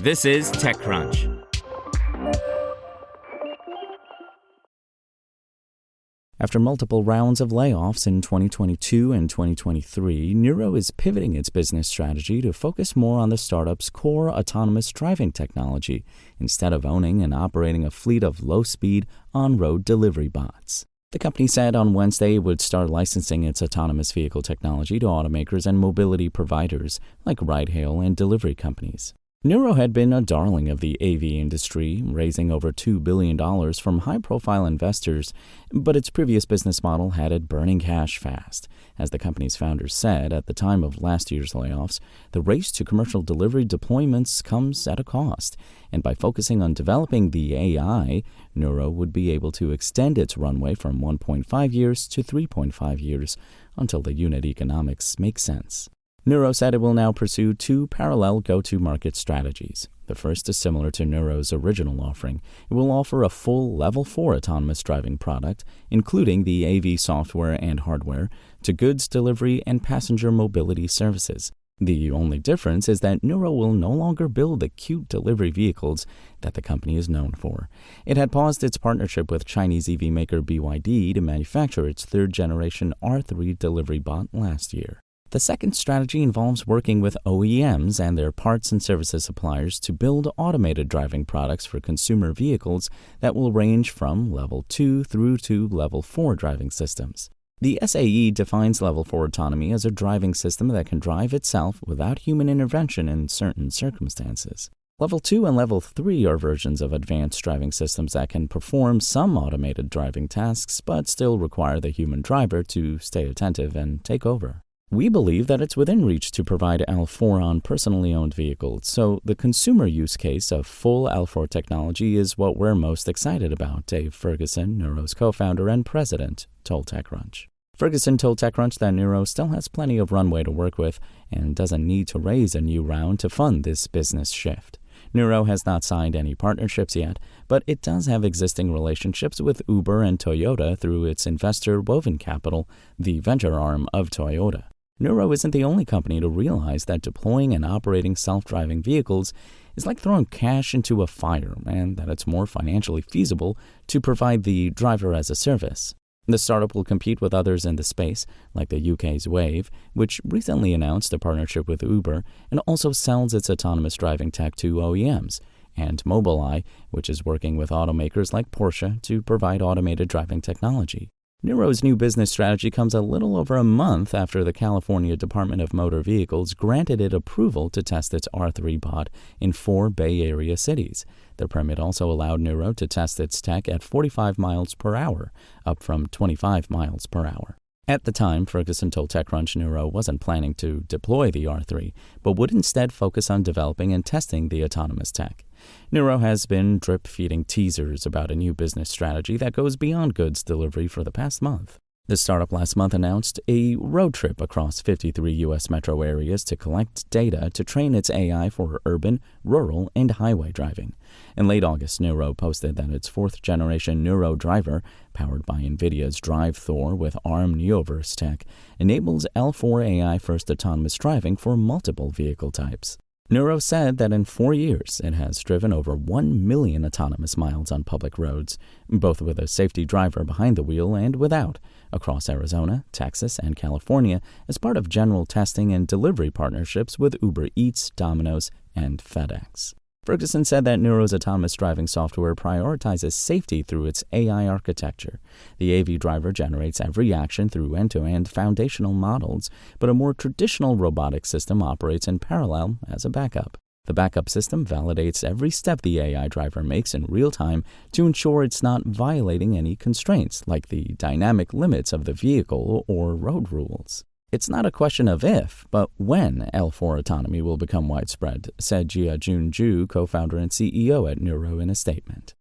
This is TechCrunch. After multiple rounds of layoffs in 2022 and 2023, Nuro is pivoting its business strategy to focus more on the startup's core autonomous driving technology instead of owning and operating a fleet of low-speed, on-road delivery bots. The company said on Wednesday it would start licensing its autonomous vehicle technology to automakers and mobility providers like ride-hail and delivery companies. Nuro had been a darling of the AV industry, raising over $2 billion from high-profile investors, but its previous business model had it burning cash fast. As the company's founders said at the time of last year's layoffs, the race to commercial delivery deployments comes at a cost, and by focusing on developing the AI, Nuro would be able to extend its runway from 1.5 years to 3.5 years until the unit economics make sense. Nuro said it will now pursue two parallel go-to-market strategies. The first is similar to Nuro's original offering. It will offer a full Level 4 autonomous driving product, including the AV software and hardware, to goods delivery and passenger mobility services. The only difference is that Nuro will no longer build the cute delivery vehicles that the company is known for. It had paused its partnership with Chinese EV maker BYD to manufacture its third-generation R3 delivery bot last year. The second strategy involves working with OEMs and their parts and services suppliers to build automated driving products for consumer vehicles that will range from Level 2 through to Level 4 driving systems. The SAE defines Level 4 autonomy as a driving system that can drive itself without human intervention in certain circumstances. Level 2 and Level 3 are versions of advanced driving systems that can perform some automated driving tasks but still require the human driver to stay attentive and take over. We believe that it's within reach to provide L4 on personally owned vehicles, so the consumer use case of full L4 technology is what we're most excited about, Dave Ferguson, Nuro's co-founder and president, told TechCrunch. Ferguson told TechCrunch that Nuro still has plenty of runway to work with and doesn't need to raise a new round to fund this business shift. Nuro has not signed any partnerships yet, but it does have existing relationships with Uber and Toyota through its investor Woven Capital, the venture arm of Toyota. Nuro isn't the only company to realize that deploying and operating self-driving vehicles is like throwing cash into a fire, and that it's more financially feasible to provide the driver as a service. The startup will compete with others in the space, like the UK's Wave, which recently announced a partnership with Uber and also sells its autonomous driving tech to OEMs, and Mobileye, which is working with automakers like Porsche to provide automated driving technology. Nuro's new business strategy comes a little over a month after the California Department of Motor Vehicles granted it approval to test its R3 bot in 4 Bay Area cities. The permit also allowed Nuro to test its tech at 45 miles per hour, up from 25 miles per hour. At the time, Ferguson told TechCrunch Nuro wasn't planning to deploy the R3, but would instead focus on developing and testing the autonomous tech. Nuro has been drip-feeding teasers about a new business strategy that goes beyond goods delivery for the past month. The startup last month announced a road trip across 53 U.S. metro areas to collect data to train its AI for urban, rural, and highway driving. In late August, Nuro posted that its fourth-generation Nuro driver, powered by NVIDIA's Drive Thor with ARM Neoverse tech, enables L4 AI-first autonomous driving for multiple vehicle types. Nuro said that in 4 years, it has driven over 1 million autonomous miles on public roads, both with a safety driver behind the wheel and without, across Arizona, Texas, and California as part of general testing and delivery partnerships with Uber Eats, Domino's, and FedEx. Ferguson said that Nuro's autonomous driving software prioritizes safety through its AI architecture. The AV driver generates every action through end-to-end foundational models, but a more traditional robotic system operates in parallel as a backup. The backup system validates every step the AI driver makes in real time to ensure it's not violating any constraints, like the dynamic limits of the vehicle or road rules. It's not a question of if, but when L4 autonomy will become widespread, said Jia-Jun Ju, co-founder and CEO at Nuro in a statement.